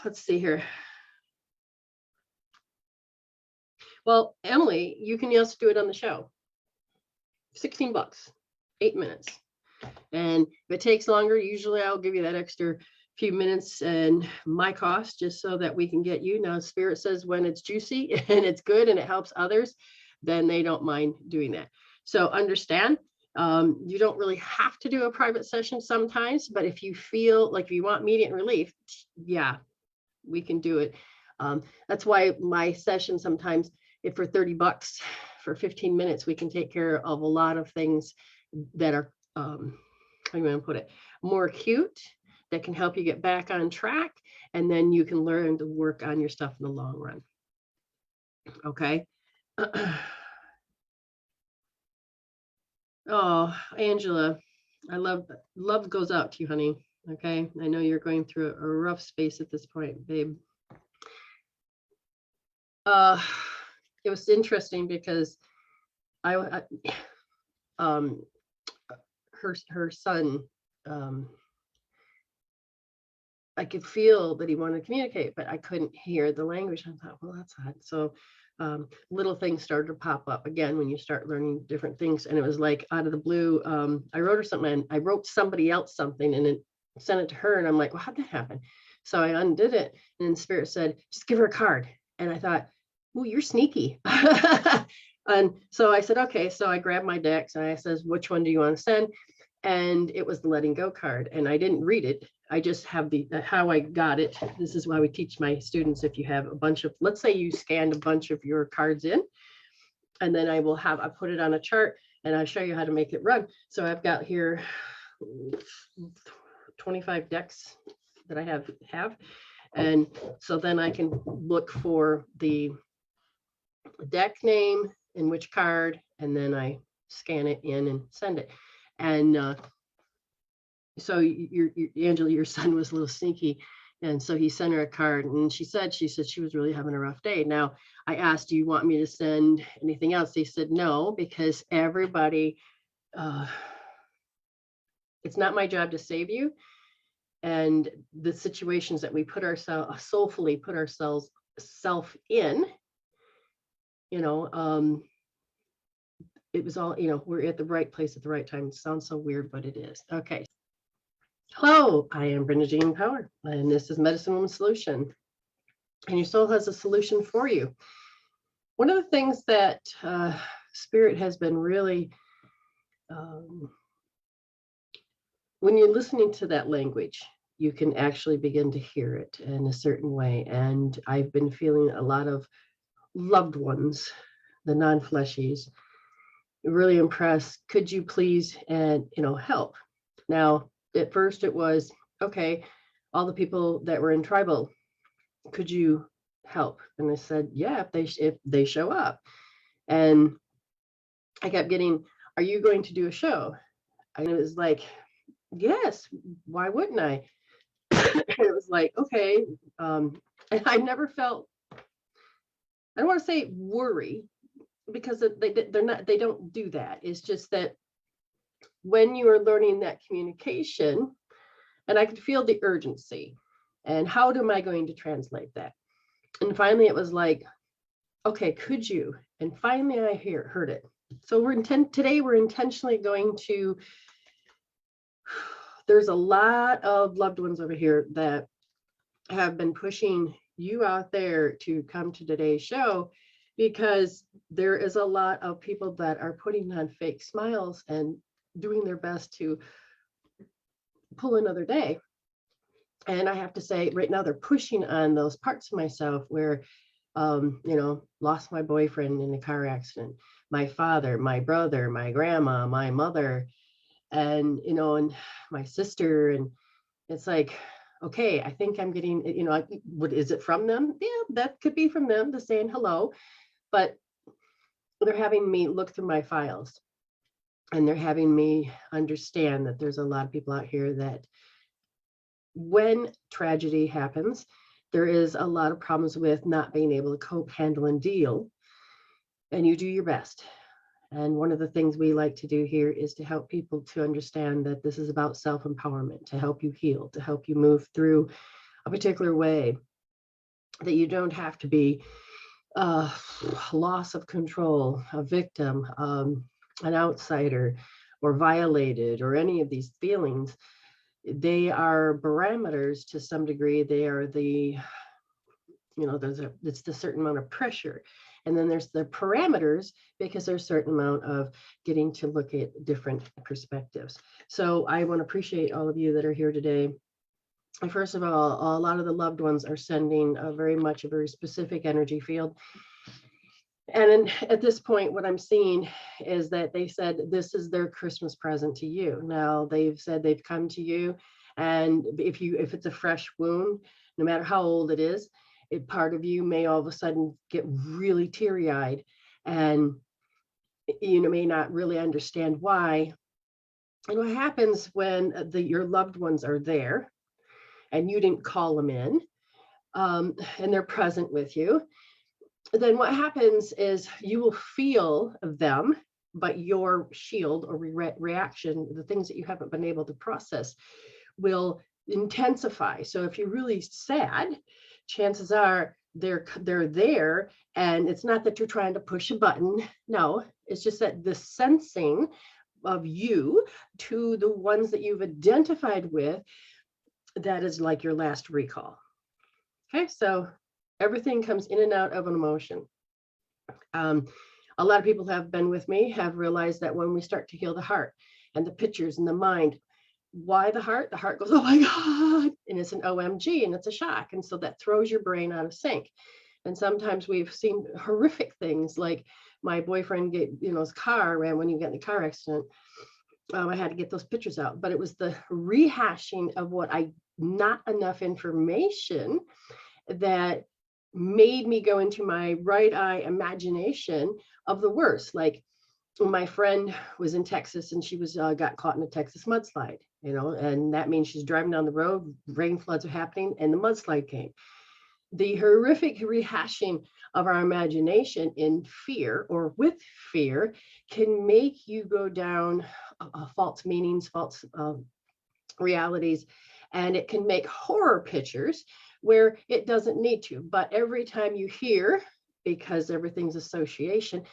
let's see here. Well, Emily, you can just do it on the show. $16, 8 minutes. And if it takes longer, usually I'll give you that extra few minutes and my cost, just so that we can get you. Now, Spirit says when it's juicy and it's good and it helps others, then they don't mind doing that. So understand, you don't really have to do a private session sometimes, but if you feel like you want immediate relief, yeah, we can do it. That's why my session sometimes, if for $30 for 15 minutes, we can take care of a lot of things that are, how do you want to put it, more acute, that can help you get back on track. And then you can learn to work on your stuff in the long run. Okay. Oh, Angela, I love goes out to you, honey. Okay. I know you're going through a rough space at this point, babe. It was interesting because her son, I could feel that he wanted to communicate, but I couldn't hear the language. I thought, well, that's odd. So little things started to pop up again when you start learning different things. And it was like out of the blue, I wrote her something, and I wrote somebody else something and then sent it to her. And I'm like, well, how'd that happen? So I undid it. And then Spirit said, just give her a card. And I thought, oh, you're sneaky. And so I said, okay. So I grabbed my decks and I says, which one do you want to send? And it was the letting go card. And I didn't read it. I just have the how I got it. This is why we teach my students, if you have a bunch of, let's say you scanned a bunch of your cards in, and then I put it on a chart and I'll show you how to make it run. So I've got here 25 decks that I have. And so then I can look for the deck name and which card, and then I scan it in and send it. And so Angela, your son was a little sneaky. And so he sent her a card, and she said she was really having a rough day. Now I asked, do you want me to send anything else? They said no, because everybody, it's not my job to save you. And the situations that we put ourselves, soulfully put ourselves in, it was all, we're at the right place at the right time. It sounds so weird, but it is. Okay. Hello, I am Brenda Jean Power, and this is Medicine Woman Solution. And your soul has a solution for you. One of the things that Spirit has been really, when you're listening to that language, you can actually begin to hear it in a certain way. And I've been feeling a lot of loved ones, the non-fleshies, really impressed. Could you please, help? Now, at first it was, okay, all the people that were in tribal, could you help? And I said, yeah, if they show up. And I kept getting, are you going to do a show? And it was like, yes, why wouldn't I? It was like, okay. And I never felt, I don't want to say worry, because they don't do that. It's just that when you are learning that communication, and I could feel the urgency, and how am I going to translate that? And finally it was like, okay, could you? And finally I heard it. So today we're intentionally going to, there's a lot of loved ones over here that have been pushing you out there to come to today's show, because there is a lot of people that are putting on fake smiles and doing their best to pull another day. And I have to say, right now they're pushing on those parts of myself where, lost my boyfriend in a car accident, my father, my brother, my grandma, my mother, and, and my sister. And it's like, okay, I think I'm getting, what is it from them? Yeah, that could be from them, to saying hello, but they're having me look through my files, and they're having me understand that there's a lot of people out here that when tragedy happens, there is a lot of problems with not being able to cope, handle, and deal, and you do your best. And one of the things we like to do here is to help people to understand that this is about self-empowerment, to help you heal, to help you move through a particular way. that you don't have to be loss of control, a victim, an outsider, or violated, or any of these feelings. They are barometers to some degree. They are the, it's the certain amount of pressure. And then there's the parameters, because there's a certain amount of getting to look at different perspectives. So I want to appreciate all of you that are here today. First of all, a lot of the loved ones are sending a very specific energy field. And at this point, what I'm seeing is that they said this is their Christmas present to you. Now they've said they've come to you, and if it's a fresh wound, no matter how old it is, part of you may all of a sudden get really teary-eyed, and you may not really understand why. And what happens when your loved ones are there, and you didn't call them in, and they're present with you, then what happens is you will feel them, but your shield or reaction, the things that you haven't been able to process, will intensify. So if you're really sad, chances are they're there, and it's not that you're trying to push a button. No, it's just that the sensing of you to the ones that you've identified with, that is like your last recall. Okay, so everything comes in and out of an emotion. A lot of people have been with me, have realized that when we start to heal the heart and the pictures and the mind, why the heart? The heart goes, oh my God, and it's an OMG, and it's a shock. And so that throws your brain out of sync. And sometimes we've seen horrific things, like my boyfriend his car ran when he got in the car accident. I had to get those pictures out, but it was the rehashing of not enough information that made me go into my right eye imagination of the worst. Like my friend was in Texas, and she got caught in a Texas mudslide, and that means she's driving down the road, rain floods are happening, and the mudslide came. The horrific rehashing of our imagination in fear or with fear can make you go down false meanings, false realities, and it can make horror pictures where it doesn't need to. But every time you hear, because everything's association,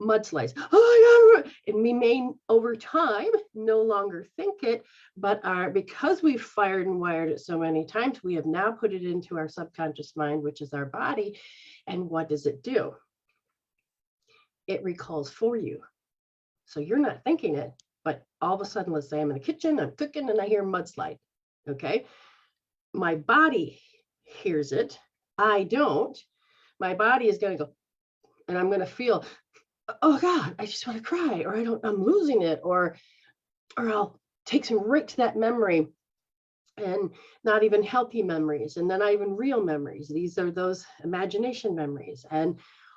mudslides, oh my God, and we may over time no longer think it, but because we've fired and wired it so many times, we have now put it into our subconscious mind, which is our body. And what does it do? It recalls for you. So you're not thinking it, but all of a sudden, let's say I'm in the kitchen, I'm cooking, and I hear mudslide. Okay, my body hears it, I don't. My body is going to go, and I'm going to feel, oh God, I just want to cry, or I'm losing it, or I'll take some right to that memory, and not even healthy memories, and then not even real memories. These are those imagination memories.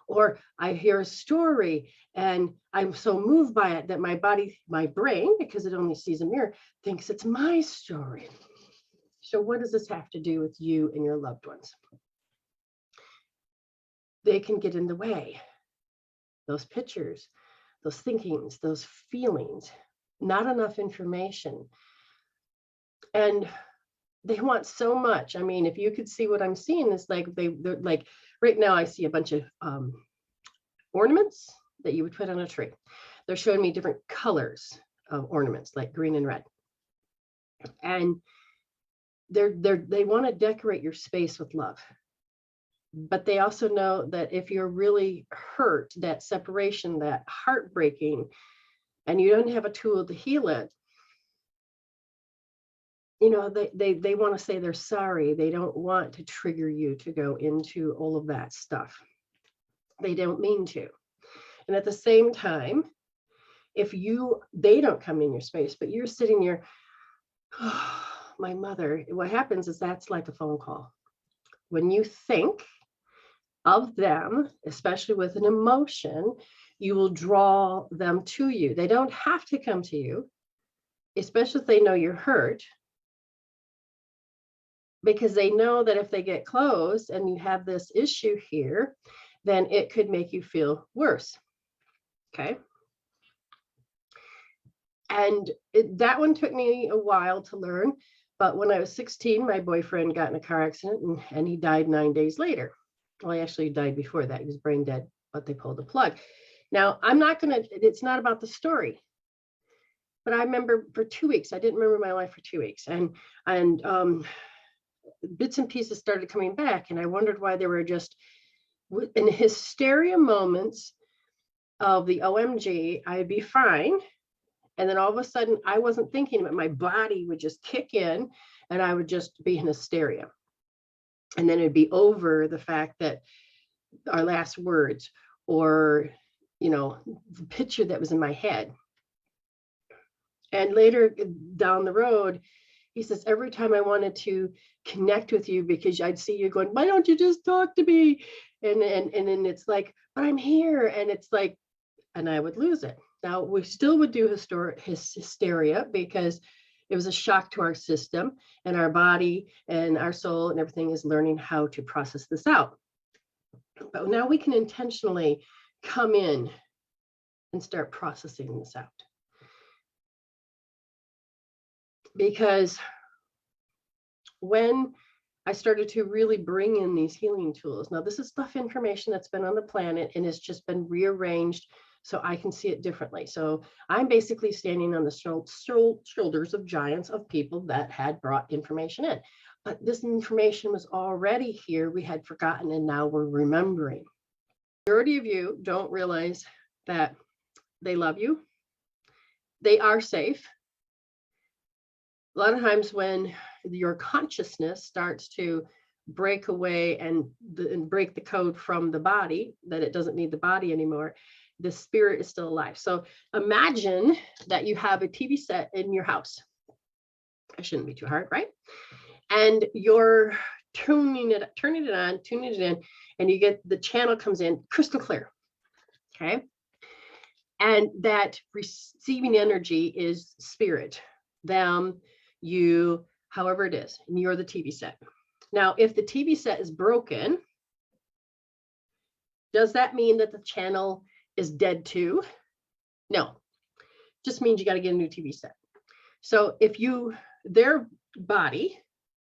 Or I hear a story and I'm so moved by it that my brain, because it only sees a mirror, thinks it's my story. So what does this have to do with you and your loved ones? They can get in the way. Those pictures, those thinkings, those feelings, not enough information. And they want so much. I mean, if you could see what I'm seeing, is like they're like, right now I see a bunch of ornaments that you would put on a tree. They're showing me different colors of ornaments, like green and red. And they want to decorate your space with love. But they also know that if you're really hurt, that separation, that heartbreaking, and you don't have a tool to heal it, they want to say they're sorry. They don't want to trigger you to go into all of that stuff. They don't mean to. And at the same time, if they don't come in your space, but you're sitting here, oh, my mother, what happens is that's like a phone call. When you think of them, especially with an emotion, you will draw them to you. They don't have to come to you, especially if they know you're hurt, because they know that if they get close and you have this issue here, then it could make you feel worse. Okay. And that one took me a while to learn, But when I was 16, my boyfriend got in a car accident and he died 9 days later. Well, he actually died before that. He was brain dead, but they pulled the plug. Now, it's not about the story. But I remember for 2 weeks, I didn't remember my life for 2 weeks. And bits and pieces started coming back. And I wondered why they were just in hysteria moments of the OMG, I'd be fine. And then all of a sudden, I wasn't thinking, but my body would just kick in and I would just be in hysteria. And then it'd be over the fact that our last words or, the picture that was in my head. And later down the road, he says, every time I wanted to connect with you because I'd see you going, why don't you just talk to me? And then it's like, but I'm here. And it's like, and I would lose it. Now, we still would do hysteria because it was a shock to our system, and our body and our soul and everything is learning how to process this out. But now we can intentionally come in and start processing this out. Because when I started to really bring in these healing tools, now this is stuff, information that's been on the planet and it's just been rearranged so I can see it differently. So I'm basically standing on the shoulders of giants of people that had brought information in. But this information was already here. We had forgotten, and now we're remembering. The majority of you don't realize that they love you. They are safe. A lot of times when your consciousness starts to break away and break the code from the body, that it doesn't need the body anymore, the spirit is still alive. So imagine that you have a TV set in your house. It shouldn't be too hard, right? And you're turning it on, tuning it in, and you get the channel comes in crystal clear. Okay. And that receiving energy is spirit, them, you, however it is, and you're the TV set. Now, if the TV set is broken, does that mean that the channel is dead too? No, just means you got to get a new TV set. So if their body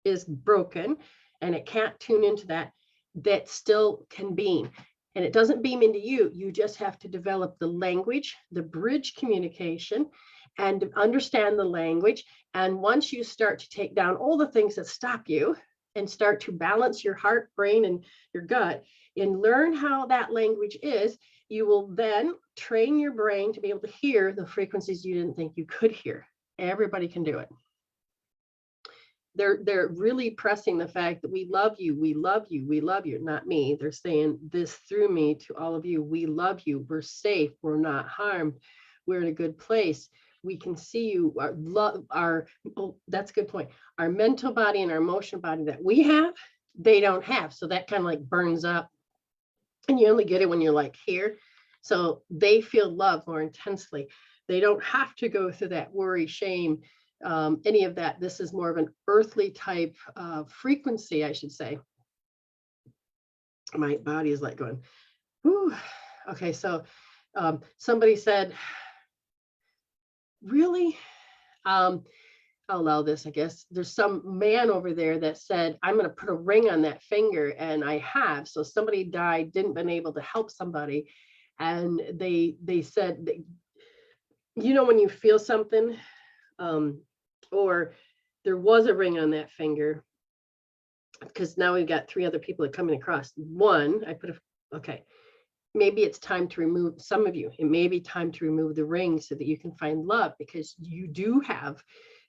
is broken and it can't tune into that, that still can beam. And it doesn't beam into you. You just have to develop the language, the bridge communication, and understand the language. And once you start to take down all the things that stop you and start to balance your heart, brain, and your gut and learn how that language is, you will then train your brain to be able to hear the frequencies you didn't think you could hear. Everybody can do it. They're really pressing the fact that we love you, we love you, we love you, not me. They're saying this through me to all of you. We love you. We're safe. We're not harmed. We're in a good place. We can see you. That's a good point. Our mental body and our emotional body that we have, they don't have. So that kind of like burns up. And you only get it when you're like here. So they feel love more intensely. They don't have to go through that worry, shame, any of that. This is more of an earthly type frequency, I should say. My body is like going, whew. Okay, so somebody said, really? I'll allow this, I guess. There's some man over there that said, I'm going to put a ring on that finger, and I have. So somebody died, didn't been able to help somebody. And they said, when you feel something, or there was a ring on that finger, because now we've got 3 other people that coming across. One, okay, maybe it's time to remove some of you. It may be time to remove the ring so that you can find love, because you do have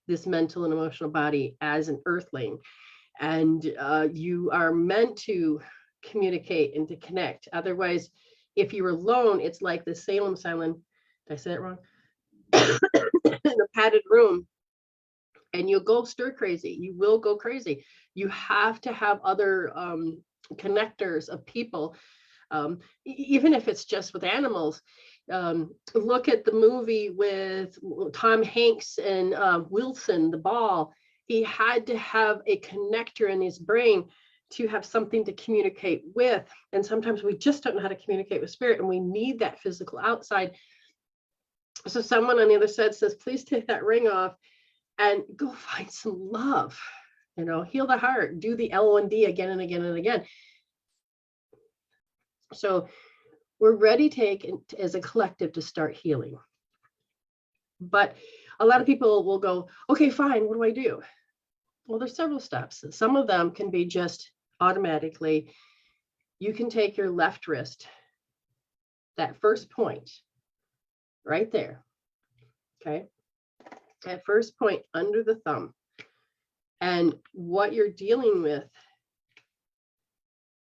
this mental and emotional body as an earthling, and you are meant to communicate and to connect. Otherwise, if you're alone, it's like the Salem Silent, did I say it wrong? In a padded room, and you'll go stir crazy. You will go crazy. You have to have other connectors of people, even if it's just with animals. Look at the movie with Tom Hanks and Wilson, the ball. He had to have a connector in his brain to have something to communicate with. And sometimes we just don't know how to communicate with spirit, and we need that physical outside. So someone on the other side says, please take that ring off. and go find some love, heal the heart, do the L1D again and again and again. So we're ready as a collective to start healing. But a lot of people will go, okay, fine, what do I do? Well, there's several steps. Some of them can be just automatically. You can take your left wrist, that first point right there, okay? That first point under the thumb. And what you're dealing with,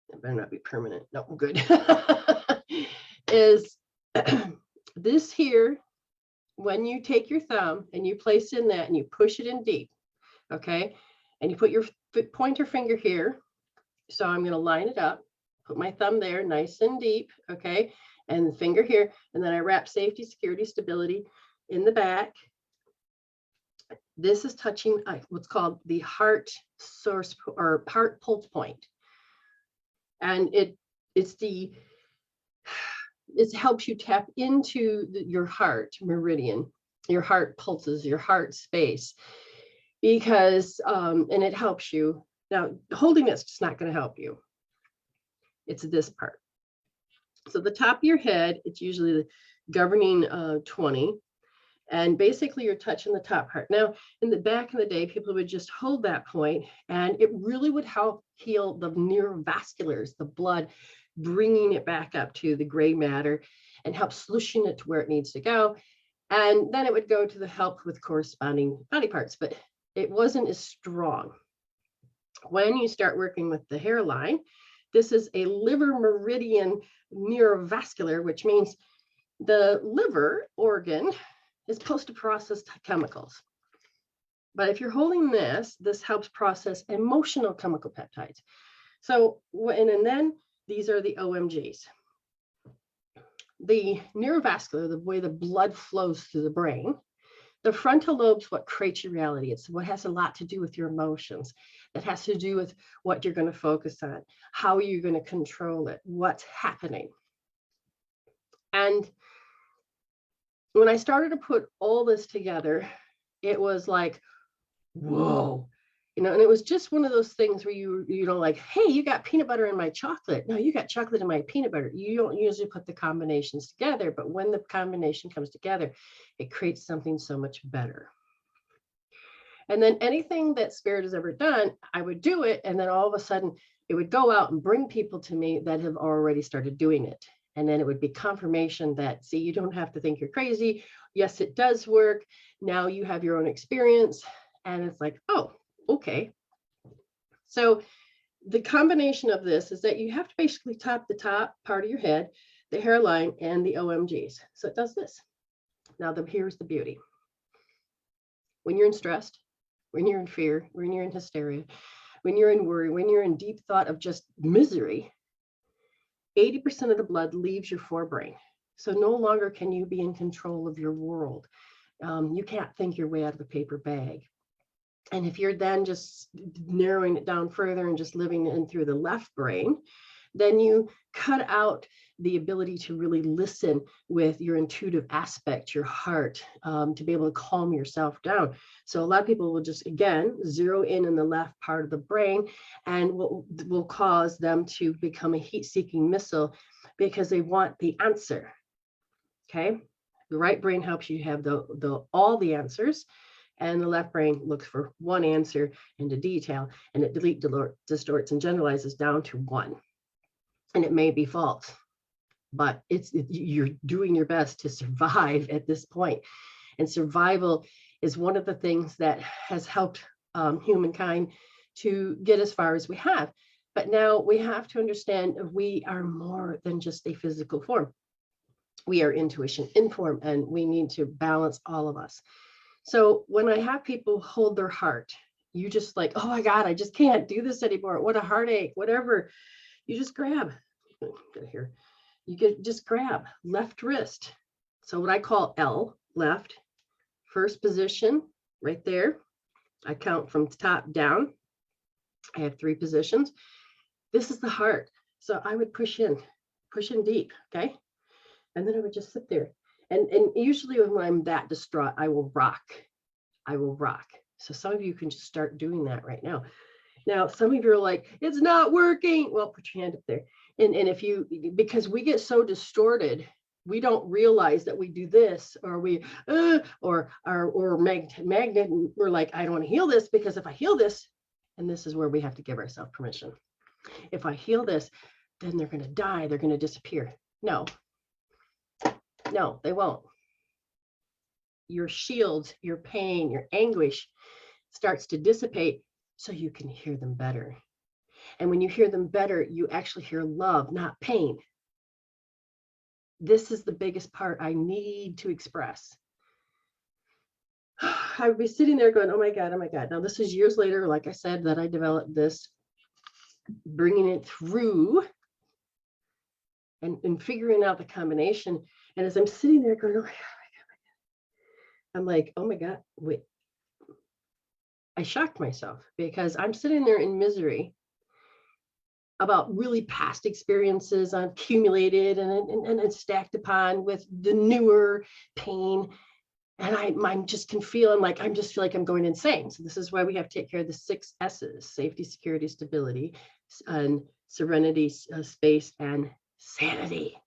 it better not be permanent. No, good. Is this here, when you take your thumb and you place in that and you push it in deep, okay? And you put your pointer finger here. So I'm going to line it up, put my thumb there nice and deep, okay? And the finger here. And then I wrap safety, security, stability in the back. This is touching what's called the heart source or heart pulse point. And it helps you tap into your heart meridian, your heart pulses, your heart space, because, and it helps you. Now, holding it's just not going to help you. It's this part. So the top of your head, it's usually the governing 20. And basically you're touching the top part. Now, in the back of the day, people would just hold that point and it really would help heal the neurovasculars, the blood, bringing it back up to the gray matter and help slushing it to where it needs to go. And then it would go to the help with corresponding body parts, but it wasn't as strong. When you start working with the hairline, this is a liver meridian neurovascular, which means the liver organ is supposed to process chemicals. But if you're holding this helps process emotional chemical peptides. So, and then these are the OMGs. The neurovascular, the way the blood flows through the brain, the frontal lobe's what creates your reality. It's what has a lot to do with your emotions. It has to do with what you're going to focus on, how you're going to control it, what's happening. And when I started to put all this together, it was like, whoa, and it was just one of those things where you like, hey, you got peanut butter in my chocolate. No, you got chocolate in my peanut butter. You don't usually put the combinations together, but when the combination comes together, it creates something so much better. And then anything that Spirit has ever done, I would do it. And then all of a sudden it would go out and bring people to me that have already started doing it. And then it would be confirmation that, see, you don't have to think you're crazy. Yes, it does work. Now you have your own experience. And it's like, oh, okay. So the combination of this is that you have to basically tap the top part of your head, the hairline, and the OMGs. So it does this. Now here's the beauty. When you're in stress, when you're in fear, when you're in hysteria, when you're in worry, when you're in deep thought of just misery, 80% of the blood leaves your forebrain. So no longer can you be in control of your world. You can't think your way out of a paper bag. And if you're then just narrowing it down further and just living in through the left brain, then you cut out the ability to really listen with your intuitive aspect, your heart, to be able to calm yourself down. So a lot of people will just, again, zero in the left part of the brain, and will cause them to become a heat-seeking missile because they want the answer. Okay, the right brain helps you have all the answers, and the left brain looks for one answer into detail, and it distorts, and generalizes down to one. And it may be false, but you're doing your best to survive at this point. And survival is one of the things that has helped humankind to get as far as we have. But now we have to understand we are more than just a physical form. We are intuition informed, and we need to balance all of us. So when I have people hold their heart, you just like, oh my God, I just can't do this anymore. What a heartache, whatever. You just grab, here, just grab left wrist. So what I call L, left, first position right there. I count from top down. I have 3 positions. This is the heart. So I would push in deep, okay? And then I would just sit there. And usually when I'm that distraught, I will rock. I will rock. So some of you can just start doing that right now. Now, some of you are like, it's not working. Well, put your hand up there. And if you, because we get so distorted, we don't realize that we do this, or we, or magnet, we're like, I don't want to heal this, because if I heal this, and this is where we have to give ourselves permission. If I heal this, then they're going to die. They're going to disappear. No, they won't. Your shield, your pain, your anguish starts to dissipate so you can hear them better. And when you hear them better, you actually hear love, not pain. This is the biggest part I need to express. I would be sitting there going, oh my God, oh my God. Now, this is years later, like I said, that I developed this, bringing it through and figuring out the combination. And as I'm sitting there going, oh my God, I'm like, oh my God, wait. I shocked myself, because I'm sitting there in misery about really past experiences I've accumulated and stacked upon with the newer pain. And I'm just can feel, I'm just feel like I'm going insane. So this is why we have to take care of the 6 S's: safety, security, stability, and serenity, space, and sanity.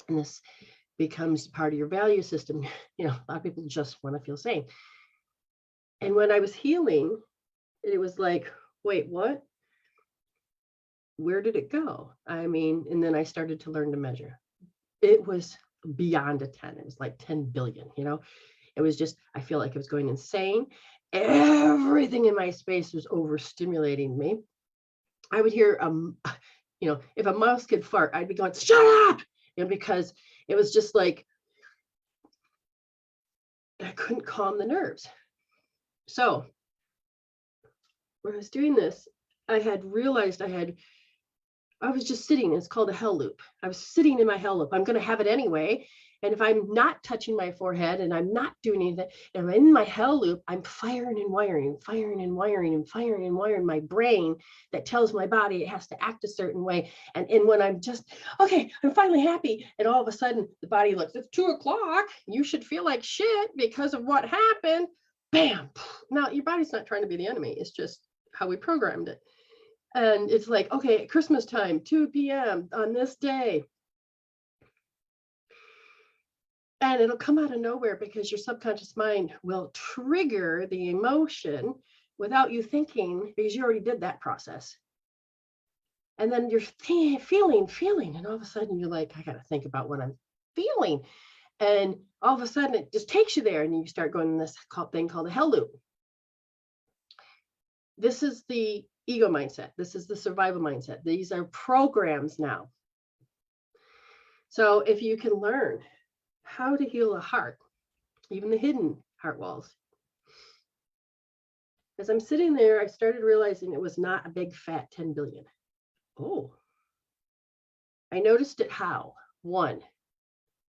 And this becomes part of your value system. A lot of people just want to feel sane. And when I was healing, it was like, wait, what? Where did it go? And then I started to learn to measure. It was beyond a 10. It was like 10 billion, It was just, I feel like I was going insane. Everything in my space was overstimulating me. I would hear, if a mouse could fart, I'd be going, shut up, because it was just like, I couldn't calm the nerves. So when I was doing this, I had realized I was just sitting. It's called a hell loop. I was sitting in my hell loop. I'm going to have it anyway. And if I'm not touching my forehead and I'm not doing anything, and I'm in my hell loop, I'm firing and wiring my brain that tells my body it has to act a certain way. And when I'm just, okay, I'm finally happy. And all of a sudden the body looks, it's 2:00. You should feel like shit because of what happened. Bam. Now your body's not trying to be the enemy. It's just how we programmed it. And it's like, okay, at Christmas time, 2 p.m. on this day. And it'll come out of nowhere, because your subconscious mind will trigger the emotion without you thinking, because you already did that process. And then you're feeling, and all of a sudden you're like, I got to think about what I'm feeling. And all of a sudden it just takes you there, and you start going in this thing called a hell loop. This is the ego mindset. This is the survival mindset. These are programs now. So if you can learn how to heal a heart, even the hidden heart walls. As I'm sitting there, I started realizing it was not a big fat 10 billion. Oh, I noticed it how. 1,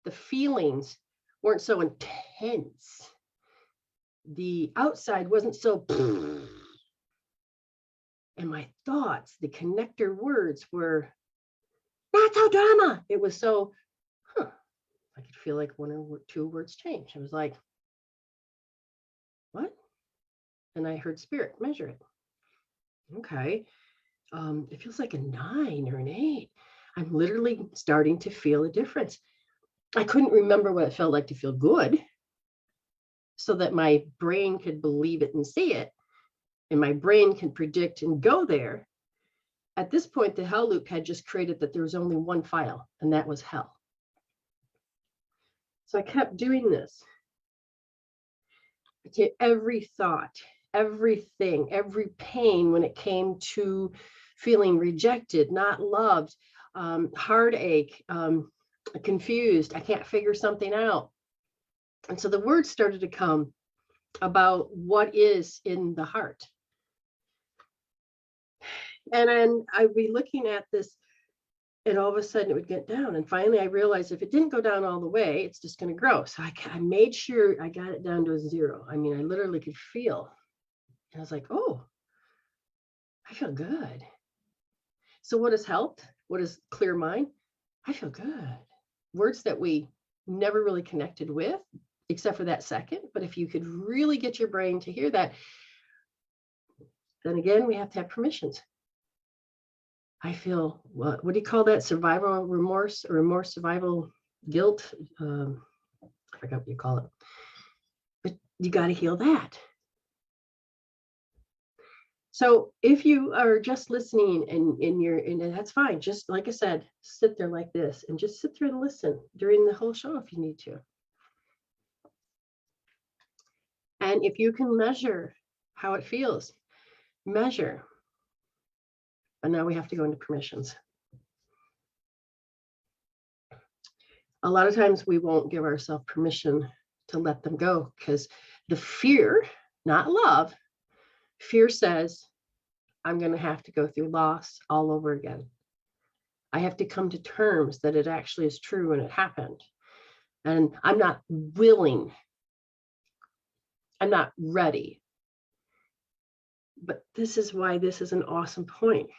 the feelings weren't so intense. The outside wasn't so, and my thoughts, the connector words were not so drama. It was so, I could feel like 1 or 2 words change. I was like, what? And I heard spirit measure it. Okay. It feels like a 9 or an 8. I'm literally starting to feel a difference. I couldn't remember what it felt like to feel good, so that my brain could believe it and see it, and my brain can predict and go there. At this point, the hell loop had just created that there was only one file, and that was hell. So I kept doing this. Okay, every thought, everything, every pain when it came to feeling rejected, not loved, heartache, confused, I can't figure something out. And so the words started to come about what is in the heart. And then I'd be looking at this, and all of a sudden it would get down. And finally I realized if it didn't go down all the way, it's just going to grow. So I made sure I got it down to a 0. I literally could feel. And I was like, oh, I feel good. So what has helped? What is clear mind? I feel good. Words that we never really connected with, except for that second. But if you could really get your brain to hear that, then again, we have to have permissions. I feel, what do you call that? Survival remorse, survival guilt. I forgot what you call it. But you got to heal that. So if you are just listening and that's fine. Just like I said, sit there like this and just sit there and listen during the whole show if you need to. And if you can measure how it feels, measure. And now we have to go into permissions. A lot of times we won't give ourselves permission to let them go because the fear, not love, fear says, I'm going to have to go through loss all over again. I have to come to terms that it actually is true and it happened. And I'm not willing. I'm not ready. But this is why this is an awesome point.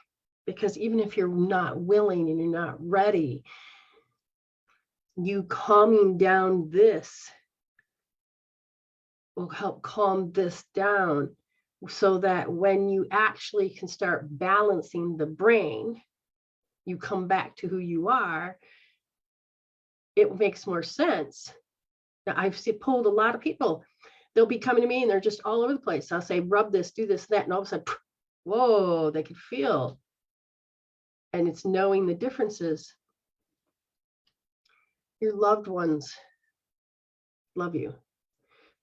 Because even if you're not willing and you're not ready, you calming down this will help calm this down so that when you actually can start balancing the brain, you come back to who you are, it makes more sense. Now, I've pulled a lot of people. They'll be coming to me and they're just all over the place. I'll say, rub this, do this, that. And all of a sudden, whoa, they could feel. And it's knowing the differences. Your loved ones love you.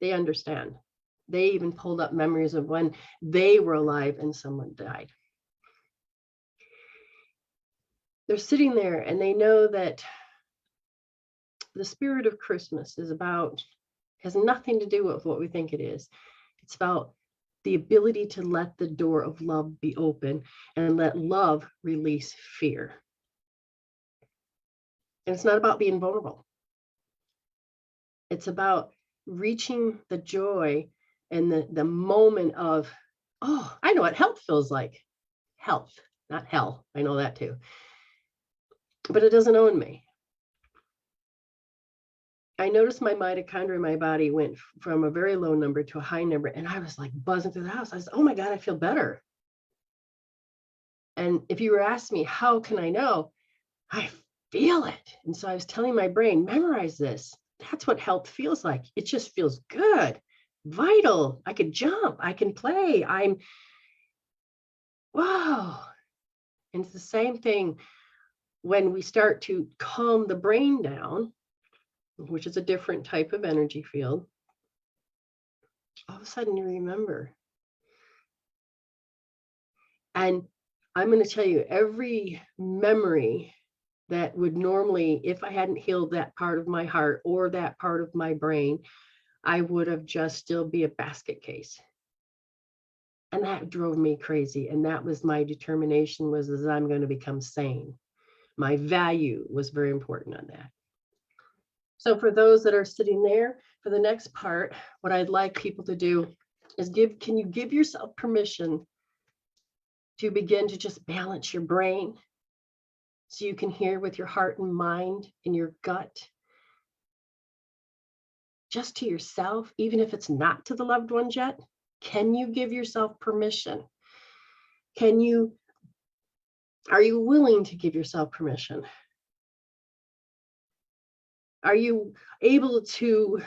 They understand. They even pulled up memories of when they were alive and someone died. They're sitting there and they know that the spirit of Christmas has nothing to do with what we think it is. It's about the ability to let the door of love be open and let love release fear. And it's not about being vulnerable. It's about reaching the joy and the moment of, oh, I know what health feels like. Health, not hell. I know that too. But it doesn't own me. I noticed my mitochondria in my body went from a very low number to a high number. And I was like buzzing through the house. I was, oh my God, I feel better. And if you were asking me, how can I know? I feel it. And so I was telling my brain, memorize this. That's what health feels like. It just feels good, vital. I can jump, I can play. Wow. And it's the same thing when we start to calm the brain down, which is a different type of energy field. All of a sudden you remember. And I'm going to tell you, every memory that would normally, if I hadn't healed that part of my heart or that part of my brain, I would have just still be a basket case. And that drove me crazy. And that was my determination, was that I'm going to become sane. My value was very important on that. So for those that are sitting there, for the next part, what I'd like people to do is can you give yourself permission to begin to just balance your brain so you can hear with your heart and mind and your gut, just to yourself, even if it's not to the loved ones yet? Can you give yourself permission? Are you willing to give yourself permission? Are you able to,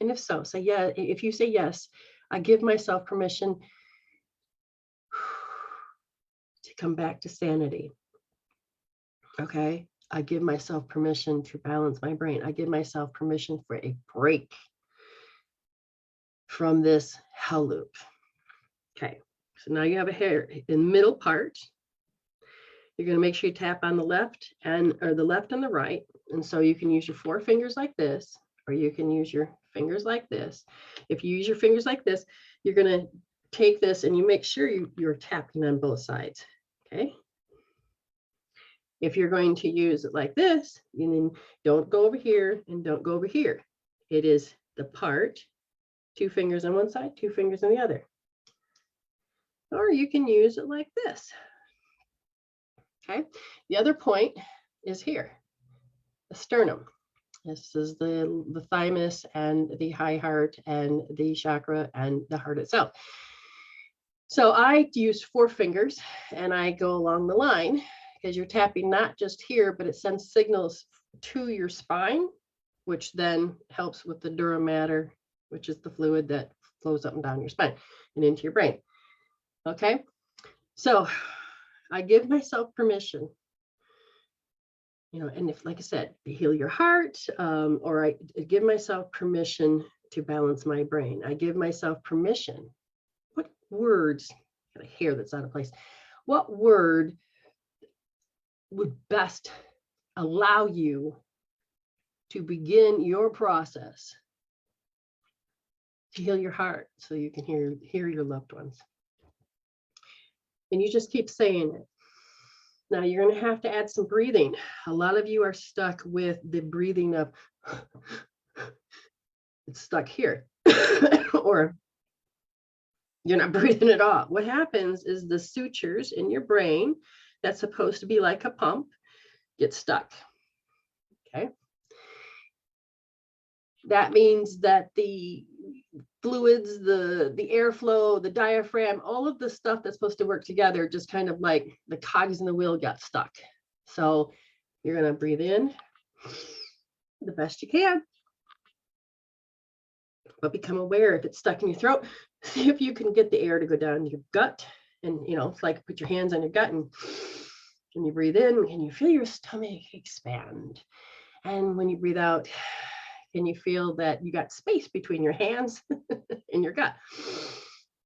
and if so, say yeah. If you say yes, I give myself permission to come back to sanity. Okay, I give myself permission to balance my brain. I give myself permission for a break from this hell loop. Okay, so now you have a hair in the middle part. You're going to make sure you tap on the left or the left and the right. And so you can use your 4 fingers like this, or you can use your fingers like this. If you use your fingers like this, you're going to take this and you make sure you're tapping on both sides. Okay. If you're going to use it like this, you then don't go over here and don't go over here. It is the part, 2 fingers on one side, 2 fingers on the other. Or you can use it like this. Okay. The other point is here, the sternum. This is the thymus and the high heart and the chakra and the heart itself. So I use 4 fingers and I go along the line because you're tapping not just here, but it sends signals to your spine, which then helps with the dura mater, which is the fluid that flows up and down your spine and into your brain. Okay, so I give myself permission, you know, and if, like I said, to heal your heart, or I give myself permission to balance my brain. I give myself permission. What words, got a hair that's out of place. What word would best allow you to begin your process to heal your heart so you can hear your loved ones? And you just keep saying it. Now you're going to have to add some breathing. A lot of you are stuck with the breathing of, it's stuck here, or you're not breathing at all. What happens is the sutures in your brain that's supposed to be like a pump get stuck. Okay. That means that the fluids, the airflow, the diaphragm, all of the stuff that's supposed to work together, just kind of like the cogs in the wheel got stuck. So you're going to breathe in the best you can, but become aware if it's stuck in your throat. See if you can get the air to go down your gut. And, you know, it's like put your hands on your gut and when you breathe in, can you feel your stomach expand? And when you breathe out, can you feel that you got space between your hands and your gut?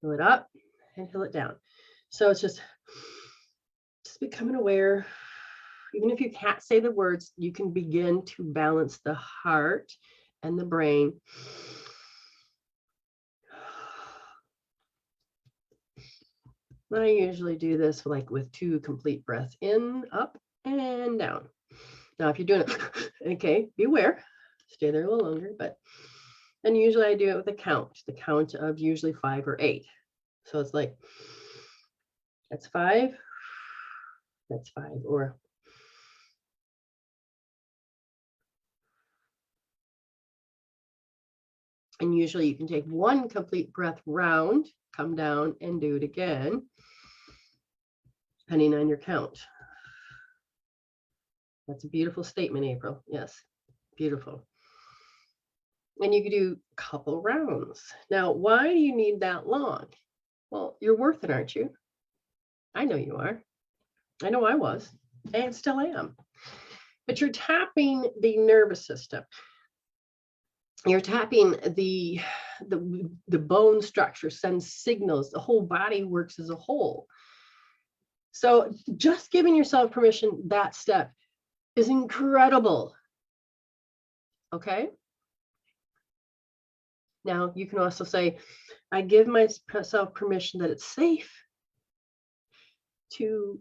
Fill it up and fill it down. So it's just becoming aware. Even if you can't say the words, you can begin to balance the heart and the brain. I usually do this like with 2 complete breaths in, up, and down. Now, if you're doing it, okay, be aware, stay there a little longer, but and usually I do it with the count of usually 5 or 8. So it's like, that's 5, that's 5, or and usually you can take 1 complete breath round, come down and do it again, depending on your count. That's a beautiful statement, April. Yes, beautiful. And you can do a couple rounds. Now, why do you need that long? Well, you're worth it, aren't you? I know you are. I know I was, and still am. But you're tapping the nervous system. You're tapping the bone structure, sends signals. The whole body works as a whole. So just giving yourself permission, that step is incredible. Okay. Now you can also say, I give myself permission that it's safe to,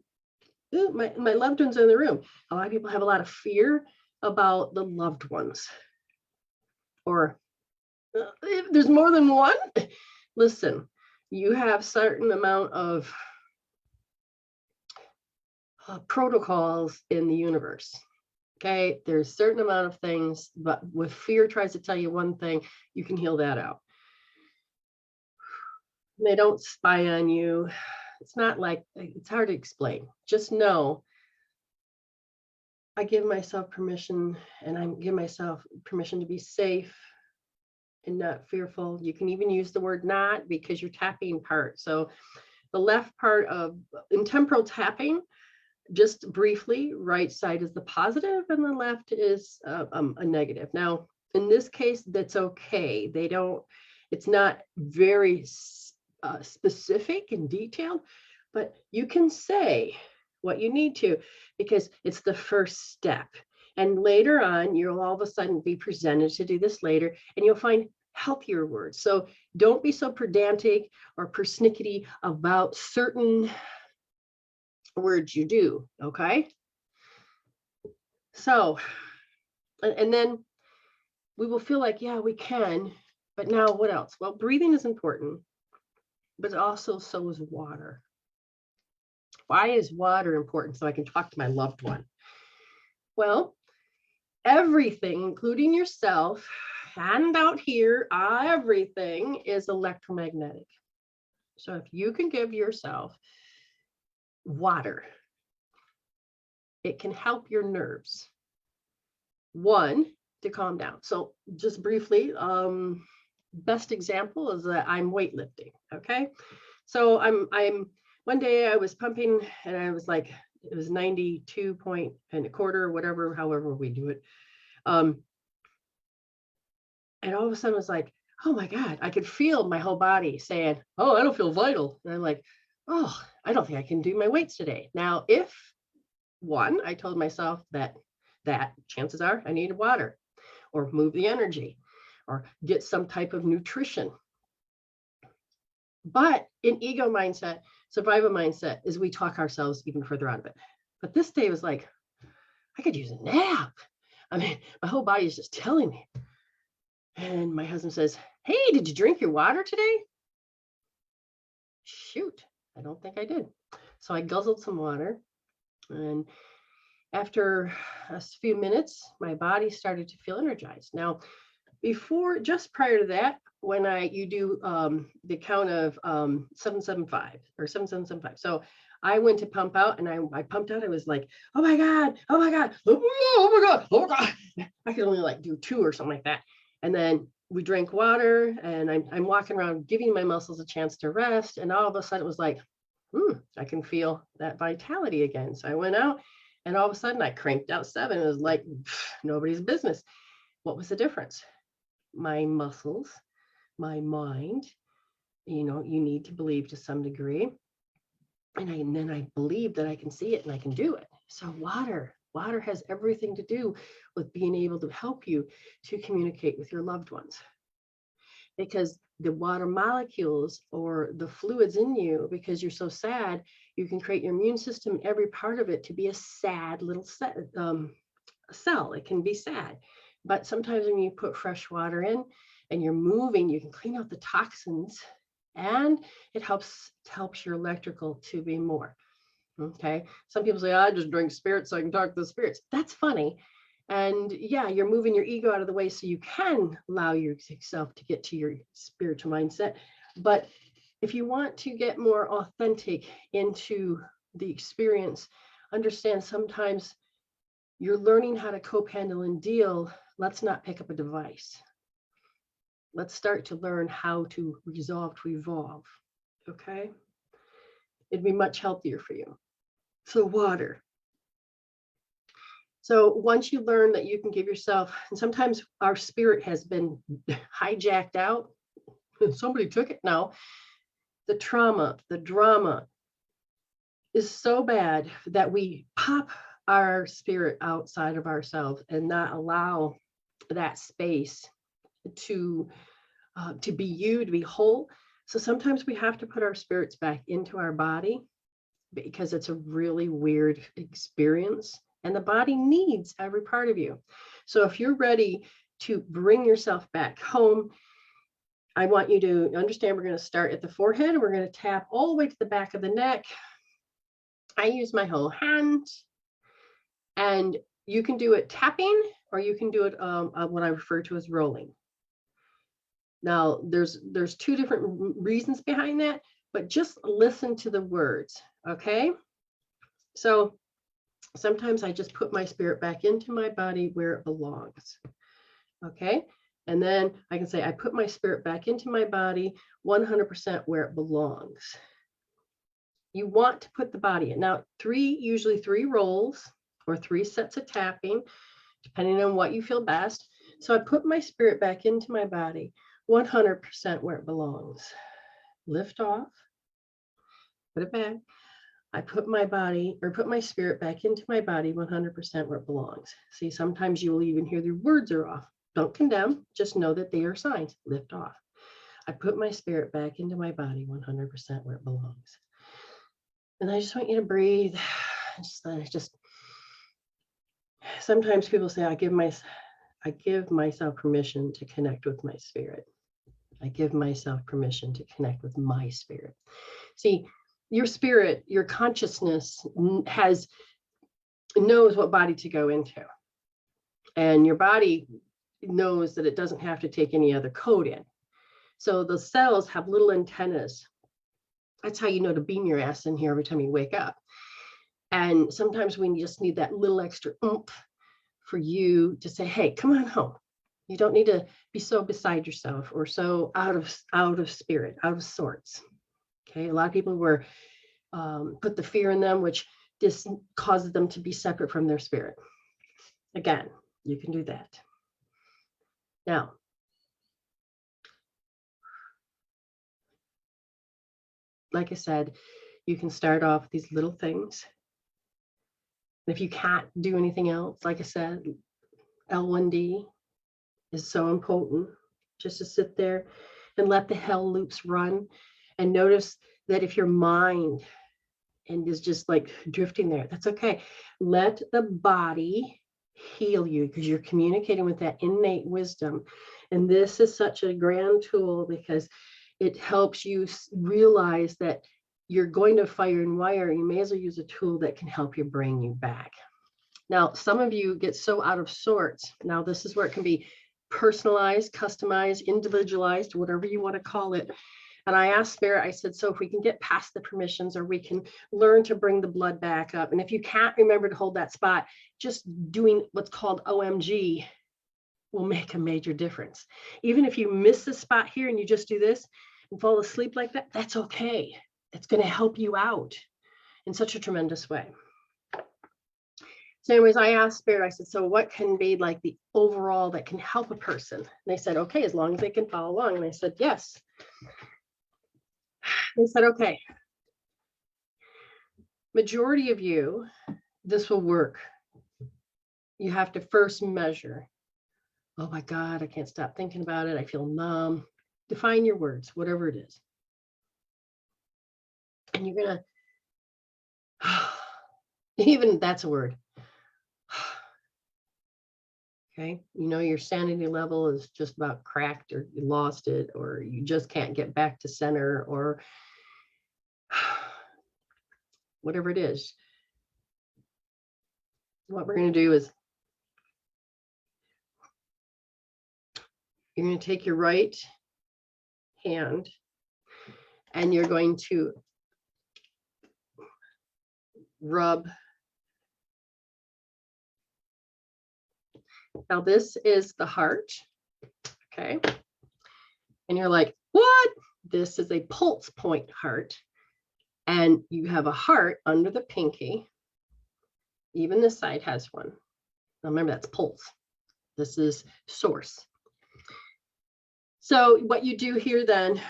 my loved ones are in the room. A lot of people have a lot of fear about the loved ones. Or if there's more than one, listen, you have certain amount of protocols in the universe. Okay, there's a certain amount of things, but with fear tries to tell you one thing, you can heal that out. They don't spy on you. It's not like, it's hard to explain. Just know, I give myself permission, and I give myself permission to be safe and not fearful. You can even use the word not because you're tapping part. So the left part of in temporal tapping, just briefly, right side is the positive and the left is a negative. Now, in this case, that's okay. They don't, it's not very specific and detailed, but you can say what you need to because it's the first step. And later on, you'll all of a sudden be presented to do this later, and you'll find healthier words. So don't be so pedantic or persnickety about certain words you do, okay? So, and then we will feel like, yeah, we can, but now what else? Well, breathing is important, but also so is water. Why is water important? So I can talk to my loved one. Well, everything, including yourself, and out here, everything is electromagnetic. So if you can give yourself water, it can help your nerves. One, to calm down. So just briefly, best example is that I'm weightlifting. Okay. So I'm one day I was pumping and I was like, it was 92 point and a quarter, whatever, however we do it. And all of a sudden I was like, oh my God, I could feel my whole body saying, oh, I don't feel vital. And I'm like, oh, I don't think I can do my weights today. Now, if one, I told myself that chances are I needed water or move the energy or get some type of nutrition. But in ego mindset, survival mindset is we talk ourselves even further out of it. But this day was like, I could use a nap. I mean, my whole body is just telling me. And my husband says, hey, did you drink your water today? Shoot, I don't think I did. So I guzzled some water. And after a few minutes, my body started to feel energized. Now, just prior to that, when you do the count of 775 or 7775. So I went to pump out and I pumped out. I was like, oh my God, oh my God, oh my God, oh my God. I could only like do 2 or something like that. And then we drank water and I'm walking around giving my muscles a chance to rest. And all of a sudden it was like, I can feel that vitality again. So I went out and all of a sudden I cranked out 7. It was like nobody's business. What was the difference? My muscles, my mind, you need to believe to some degree. And then I believe that I can see it and I can do it. So water has everything to do with being able to help you to communicate with your loved ones. Because the water molecules or the fluids in you, because you're so sad, you can create your immune system, every part of it to be a sad little cell. It can be sad. But sometimes when you put fresh water in and you're moving, you can clean out the toxins and it helps your electrical to be more. Okay. Some people say, I just drink spirits so I can talk to the spirits. That's funny. And yeah, you're moving your ego out of the way so you can allow yourself to get to your spiritual mindset. But if you want to get more authentic into the experience, understand sometimes you're learning how to cope, handle, and deal. Let's not pick up a device. Let's start to learn how to resolve, to evolve. Okay? It'd be much healthier for you. So water. So once you learn that you can give yourself, and sometimes our spirit has been hijacked out, somebody took it now. The trauma, the drama is so bad that we pop our spirit outside of ourselves and not allow that space to be you, to be whole. So sometimes we have to put our spirits back into our body because it's a really weird experience. And the body needs every part of you. So if you're ready to bring yourself back home, I want you to understand we're going to start at the forehead. We're going to tap all the way to the back of the neck. I use my whole hand. And you can do it tapping or you can do it what I refer to as rolling. Now, there's 2 different reasons behind that, but just listen to the words, okay? So sometimes I just put my spirit back into my body where it belongs, okay? And then I can say I put my spirit back into my body 100% where it belongs. You want to put the body in. Now, usually 3 rolls or 3 sets of tapping, depending on what you feel best. So I put my spirit back into my body 100% where it belongs. Lift off, put it back. I put my spirit back into my body 100% where it belongs. See, sometimes you will even hear the words are off. Don't condemn, just know that they are signs. Lift off. I put my spirit back into my body 100% where it belongs. And I just want you to breathe. Sometimes people say, I give myself permission to connect with my spirit. I give myself permission to connect with my spirit. See, your spirit, your consciousness knows what body to go into. And your body knows that it doesn't have to take any other code in. So the cells have little antennas. That's how you know to beam your ass in here every time you wake up. And sometimes we just need that little extra oomph for you to say, hey, come on home. You don't need to be so beside yourself or so out of spirit, out of sorts. Okay, a lot of people were put the fear in them, which just causes them to be separate from their spirit. Again, you can do that. Now, like I said, you can start off with these little things. If you can't do anything else, like I said, L1D is so important, just to sit there and let the hell loops run. And notice that if your mind and is just like drifting there, that's okay. Let the body heal you, because you're communicating with that innate wisdom. And this is such a grand tool because it helps you realize that you're going to fire and wire. You may as well use a tool that can help you bring you back. Now, some of you get so out of sorts. Now, this is where it can be personalized, customized, individualized, whatever you want to call it. And I asked Spirit, I said, so if we can get past the permissions, or we can learn to bring the blood back up. And if you can't remember to hold that spot, just doing what's called OMG will make a major difference. Even if you miss the spot here and you just do this and fall asleep like that, that's okay. It's going to help you out in such a tremendous way. So anyways, I asked Spirit, I said, so what can be like the overall that can help a person? And they said, okay, as long as they can follow along. And I said, yes. They said, okay. Majority of you, this will work. You have to first measure. Oh my God, I can't stop thinking about it. I feel numb. Define your words, whatever it is. And you're going to, even that's a word. Okay, you know your sanity level is just about cracked, or you lost it, or you just can't get back to center, or whatever it is. What we're going to do is you're going to take your right hand and you're going to rub. Now this is the heart, okay? And you're like, what? This is a pulse point heart. And you have a heart under the pinky. Even this side has one. Now remember, that's pulse. This is source. So what you do here then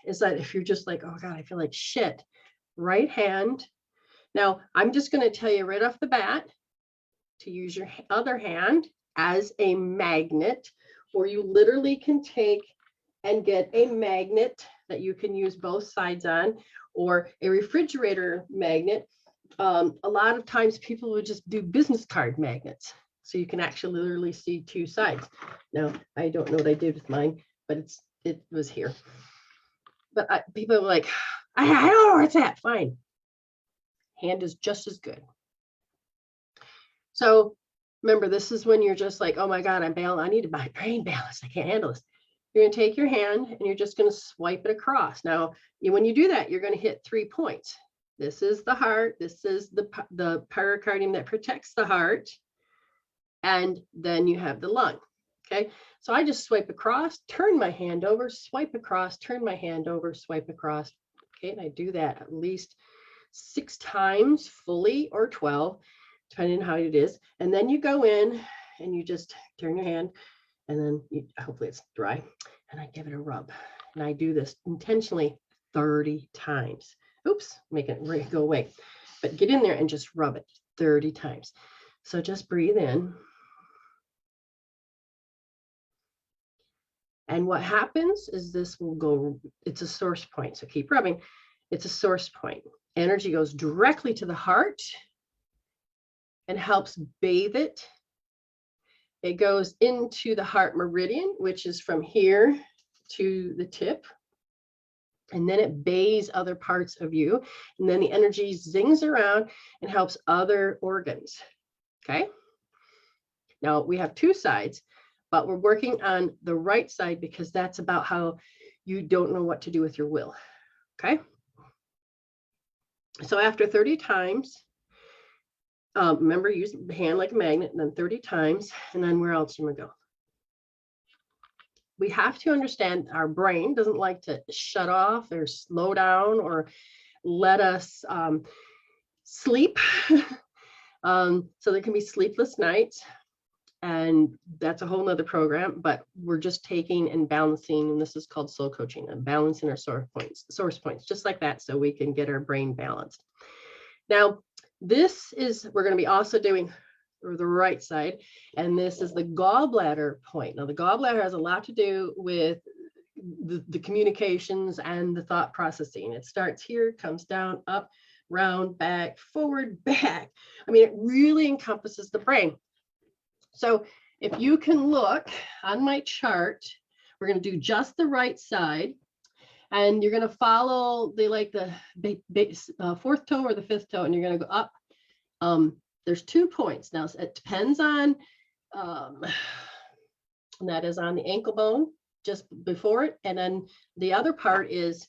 is that if you're just like, oh God, I feel like shit, right hand. Now I'm just going to tell you right off the bat to use your other hand as a magnet, or you literally can take and get a magnet that you can use both sides on, or a refrigerator magnet. A lot of times people would just do business card magnets, so you can actually literally see two sides. Now, I don't know what I did with mine, but it was here. But people are like, I don't know where it's at. Fine. Hand is just as good. So remember, this is when you're just like, oh my God, I need my brain balance. I can't handle this. You're going to take your hand and you're just going to swipe it across. Now, when you do that, you're going to hit 3 points. This is the heart. This is the pericardium that protects the heart. And then you have the lung. Okay. So I just swipe across, turn my hand over, swipe across, turn my hand over, swipe across. Okay. And I do that at least 6 times fully, or 12. Depending on how it is. And then you go in and you just turn your hand, and then hopefully it's dry, and I give it a rub. And I do this intentionally 30 times. Oops, make it go away. But get in there and just rub it 30 times. So just breathe in. And what happens is this will go, it's a source point. So keep rubbing. It's a source point. Energy goes directly to the heart and helps bathe it. It goes into the heart meridian, which is from here to the tip. And then it bathes other parts of you. And then the energy zings around and helps other organs. Okay. Now we have two sides, but we're working on the right side because that's about how you don't know what to do with your will. Okay. So after 30 times, remember, use the hand like a magnet, and then 30 times, and then where else do we go? We have to understand our brain doesn't like to shut off or slow down or let us sleep. So there can be sleepless nights, and that's a whole nother program, but we're just taking and balancing, and this is called soul coaching, and balancing our source points, just like that, so we can get our brain balanced. Now, this is, we're going to be also doing the right side, and this is the gallbladder point. Now, the gallbladder has a lot to do with the communications and the thought processing. It starts here, comes down, up, round, back, forward, back. I mean, it really encompasses the brain. So if you can look on my chart, we're going to do just the right side. And you're going to follow the fourth toe or the fifth toe, and you're going to go up. There's 2 points. Now, it depends on, and that is on the ankle bone just before it. And then the other part is,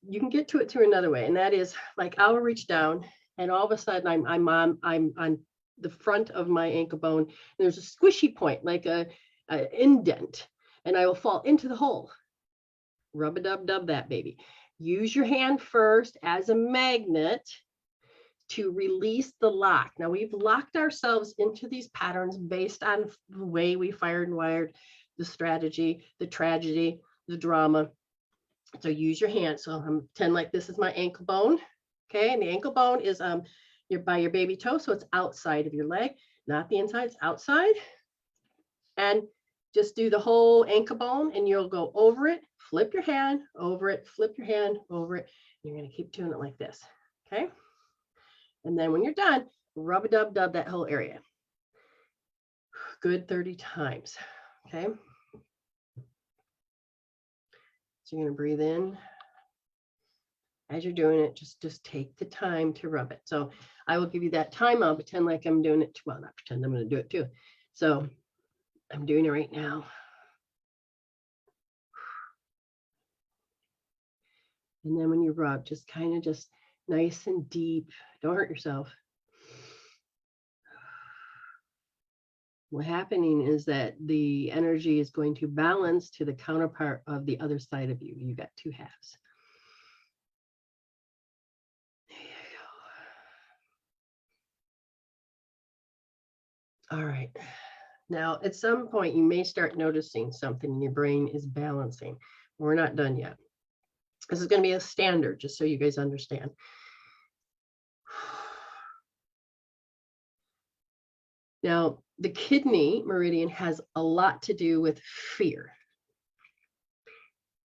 you can get to it through another way. And that is, like, I'll reach down, and all of a sudden I'm on the front of my ankle bone. And there's a squishy point, like a indent. And I will fall into the hole. Rub-a-dub-dub that baby. Use your hand first as a magnet to release the lock. Now, we've locked ourselves into these patterns based on the way we fired and wired, the strategy, the tragedy, the drama. So use your hand. So I'm pretend like this is my ankle bone. Okay, and the ankle bone is by your baby toe, so it's outside of your leg, not the inside, it's outside. And just do the whole ankle bone, and you'll go over it, flip your hand, over it, flip your hand, over it. You're going to keep doing it like this. Okay. And then when you're done, rub-a-dub-dub that whole area. Good 30 times. Okay. So you're going to breathe in. As you're doing it, just take the time to rub it. So I will give you that time. I'll pretend like I'm doing it. Well, not pretend, I'm going to do it too. So I'm doing it right now. And then when you rub, just kind of just nice and deep. Don't hurt yourself. What's happening is that the energy is going to balance to the counterpart of the other side of you. You got 2 halves. There you go. All right. Now, at some point, you may start noticing something in your brain is balancing. We're not done yet. This is going to be a standard, just so you guys understand. Now, the kidney meridian has a lot to do with fear.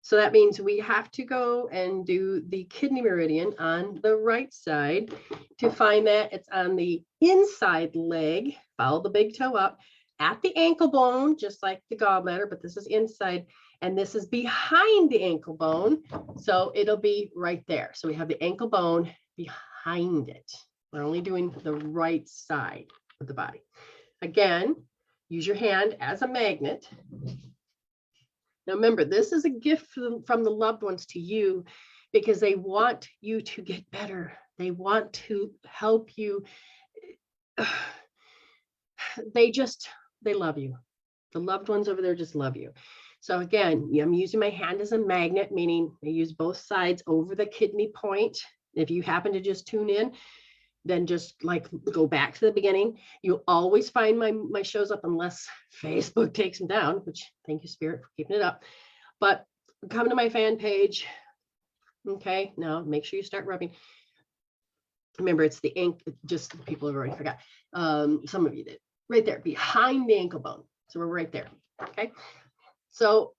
So that means we have to go and do the kidney meridian on the right side. To find that, it's on the inside leg. Follow the big toe up at the ankle bone, just like the gallbladder, but this is inside, and this is behind the ankle bone. So it'll be right there. So we have the ankle bone behind it. We're only doing the right side of the body. Again, use your hand as a magnet. Now remember, this is a gift from the loved ones to you, because they want you to get better. They want to help you. They love you. The loved ones over there just love you. So again, I'm using my hand as a magnet, meaning I use both sides over the kidney point. If you happen to just tune in, then just like go back to the beginning. You'll always find my shows up unless Facebook takes them down, which thank you, Spirit, for keeping it up. But come to my fan page. Okay, now make sure you start rubbing. Remember, it's the ink, just people have already forgot. Some of you did. Right there, behind the ankle bone. So we're right there. Okay. So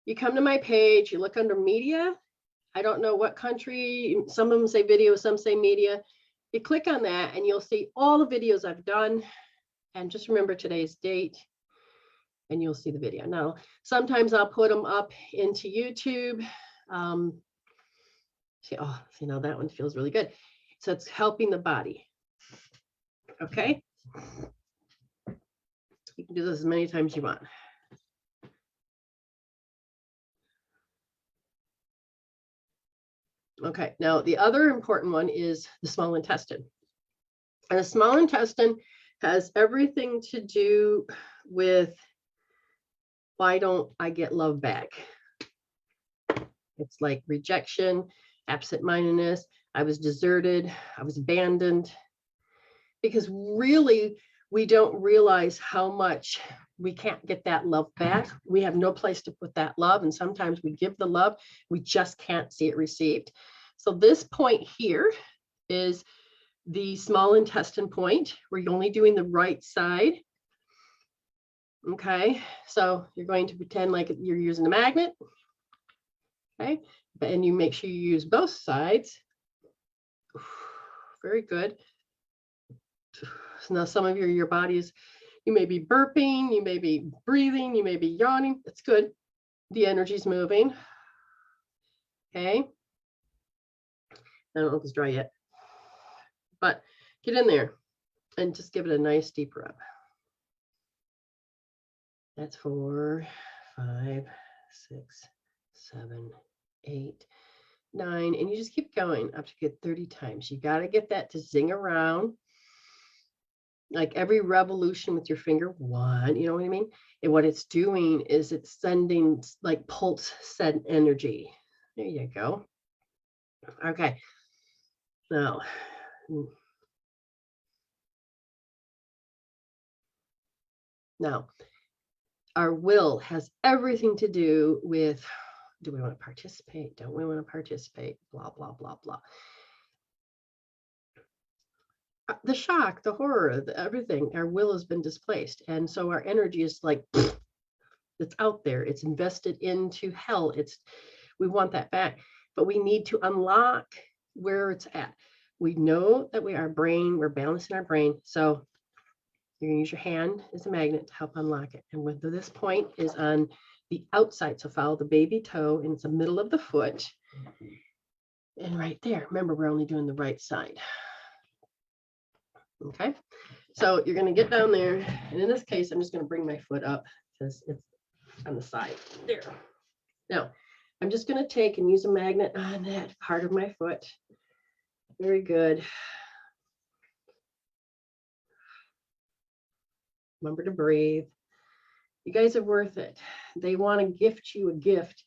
you come to my page, you look under media. I don't know what country, some of them say video, some say media. You click on that and you'll see all the videos I've done. And just remember today's date and you'll see the video. Now, sometimes I'll put them up into YouTube. See, now that one feels really good. So it's helping the body. Okay. You can do this as many times as you want. Okay, now the other important one is the small intestine. And the small intestine has everything to do with why don't I get love back? It's like rejection, absent-mindedness. I was deserted. I was abandoned. Because really, we don't realize how much we can't get that love back. We have no place to put that love. And sometimes we give the love, we just can't see it received. So this point here is the small intestine point, where you're only doing the right side. Okay, so you're going to pretend like you're using a magnet. Okay, and you make sure you use both sides. Very good. So now some of your bodies, you may be burping, you may be breathing, you may be yawning. That's good. The energy's moving. Okay. I don't know if it's dry yet, but get in there and just give it a nice deep rub. That's 4, 5, 6, 7, 8, 9, and you just keep going up to get 30 times. You got to get that to zing around. Like every revolution with your finger, 1, you know what I mean? And what it's doing is it's sending like pulse send energy. There you go. Okay. Now, our will has everything to do with, do we want to participate? Don't we want to participate? Blah, blah, blah, blah. The shock, the horror, everything, our will has been displaced. And so our energy is like, it's out there. It's invested into hell. We want that back, but we need to unlock where it's at. We know that we are brain, we're balancing our brain. So you're gonna use your hand as a magnet to help unlock it. And with this point is on the outside. So follow the baby toe, and it's the middle of the foot. And right there, remember, we're only doing the right side. Okay, so you're gonna get down there. And in this case, I'm just gonna bring my foot up because it's on the side there. Now, I'm just gonna take and use a magnet on that part of my foot. Very good. Remember to breathe. You guys are worth it. They want to gift you a gift.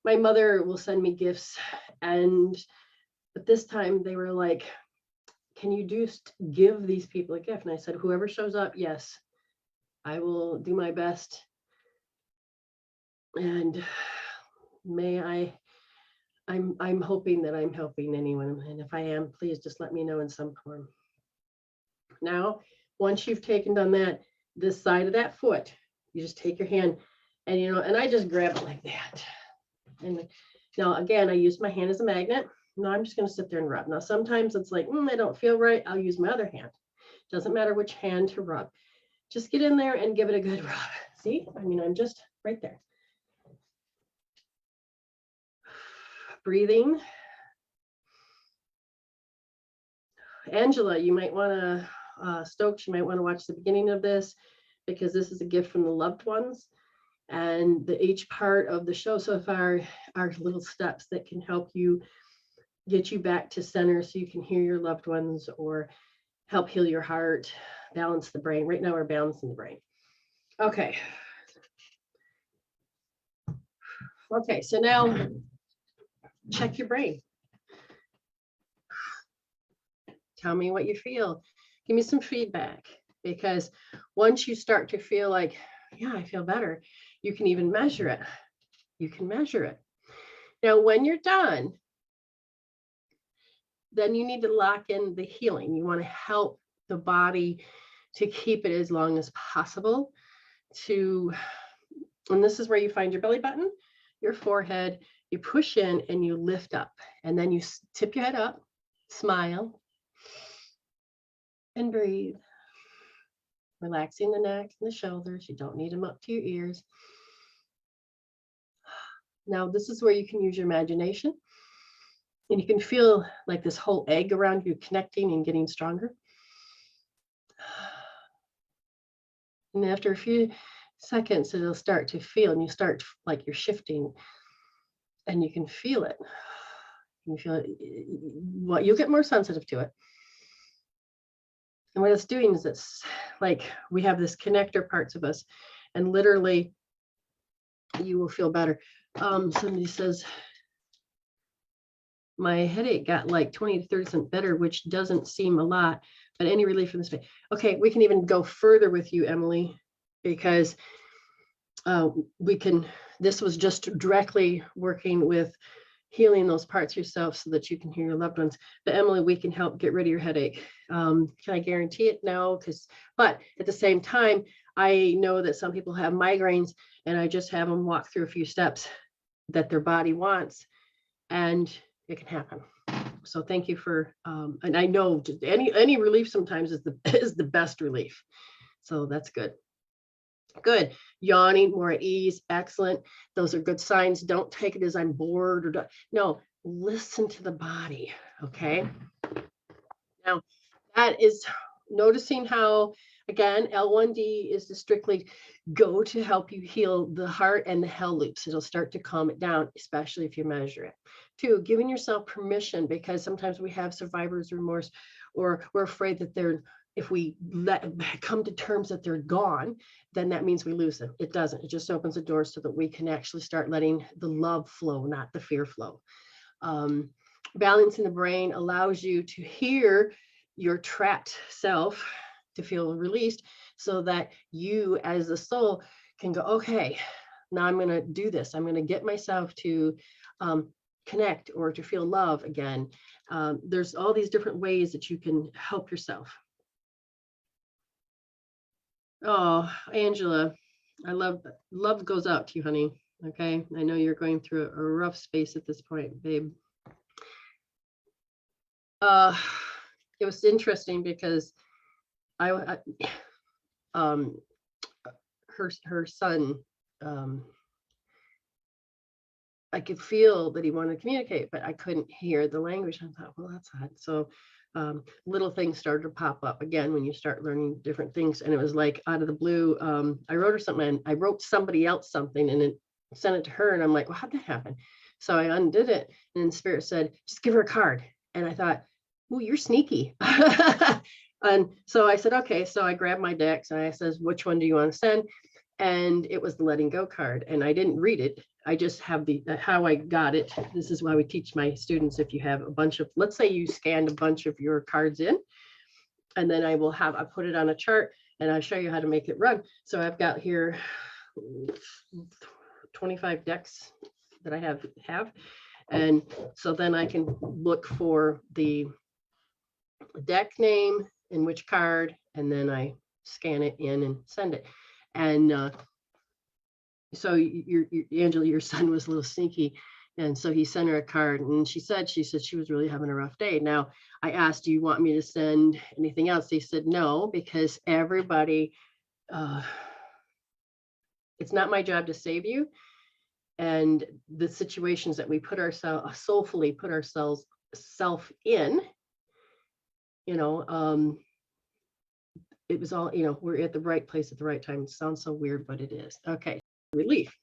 My mother will send me gifts, but this time they were like, can you just give these people a gift? And I said, whoever shows up, yes, I will do my best. And I'm hoping that I'm helping anyone. And if I am, please just let me know in some form. Now, once you've done that, this side of that foot, you just take your hand and, and I just grab it like that. And now, again, I use my hand as a magnet. Now I'm just going to sit there and rub. Now, sometimes it's like, I don't feel right. I'll use my other hand. Doesn't matter which hand to rub. Just get in there and give it a good rub. See, I'm just right there. Breathing. Angela, you might want to, Stokes, you might want to watch the beginning of this, because this is a gift from the loved ones. And each part of the show so far are little steps that can help you get you back to center so you can hear your loved ones, or help heal your heart, balance the brain. Right now we're balancing the brain. Okay. Okay, so now check your brain. Tell me what you feel. Give me some feedback, because once you start to feel like, yeah, I feel better, you can even measure it. You can measure it. Now, when you're done, then you need to lock in the healing. You want to help the body to keep it as long as possible. And this is where you find your belly button, your forehead, you push in and you lift up, and then you tip your head up, smile, and breathe. Relaxing the neck and the shoulders. You don't need them up to your ears. Now, this is where you can use your imagination. And you can feel like this whole egg around you connecting and getting stronger. And after a few seconds, it'll start to feel, and you start like you're shifting, and you can feel it. You feel it. Well, you'll get more sensitive to it. And what it's doing is it's like we have this connector parts of us, and literally you will feel better. Somebody says, my headache got like 20 to 30% better, which doesn't seem a lot, but any relief from this pain. Okay, we can even go further with you, Emily, because this was just directly working with healing those parts of yourself so that you can hear your loved ones. But Emily, we can help get rid of your headache. Can I guarantee it? No, but at the same time, I know that some people have migraines, and I just have them walk through a few steps that their body wants, and it can happen. So thank you for, and I know any relief sometimes is the best relief. So that's good. Good. Yawning, more at ease. Excellent. Those are good signs. Don't take it as I'm bored no, listen to the body. Okay. Now that is noticing how, again, L1D is to strictly go to help you heal the heart and the hell loops. It'll start to calm it down, especially if you measure it. 2, giving yourself permission, because sometimes we have survivor's remorse, or we're afraid that if we come to terms that they're gone, then that means we lose them. It doesn't. It just opens the door so that we can actually start letting the love flow, not the fear flow. Balancing the brain allows you to hear your trapped self to feel released, so that you as a soul can go, okay, now I'm going to do this. I'm going to get myself to connect or to feel love again. There's all these different ways that you can help yourself. Oh, Angela, I love goes out to you, honey. Okay. I know you're going through a rough space at this point, babe. It was interesting because her son, I could feel that he wanted to communicate, but I couldn't hear the language. I thought, well, that's odd. So little things started to pop up again when you start learning different things. And it was like out of the blue, I wrote her something, and I wrote somebody else something and then sent it to her. And I'm like, well, how'd that happen? So I undid it, and then Spirit said, just give her a card. And I thought, oh, you're sneaky. And so I said, okay. So I grabbed my decks and I says, which one do you want to send? And it was the letting go card. And I didn't read it. I just have how I got it. This is why we teach my students, if you have a bunch of, let's say you scanned a bunch of your cards in, and then I put it on a chart, and I'll show you how to make it run. So I've got here 25 decks that I have. And so then I can look for the deck name and which card, and then I scan it in and send it. And so Angela, your son was a little sneaky. And so he sent her a card, and she said she was really having a rough day. Now I asked, do you want me to send anything else? They said no, because everybody, it's not my job to save you. And the situations that we soulfully put ourselves in, it was all, we're at the right place at the right time. It sounds so weird, but it is. Okay. Relief.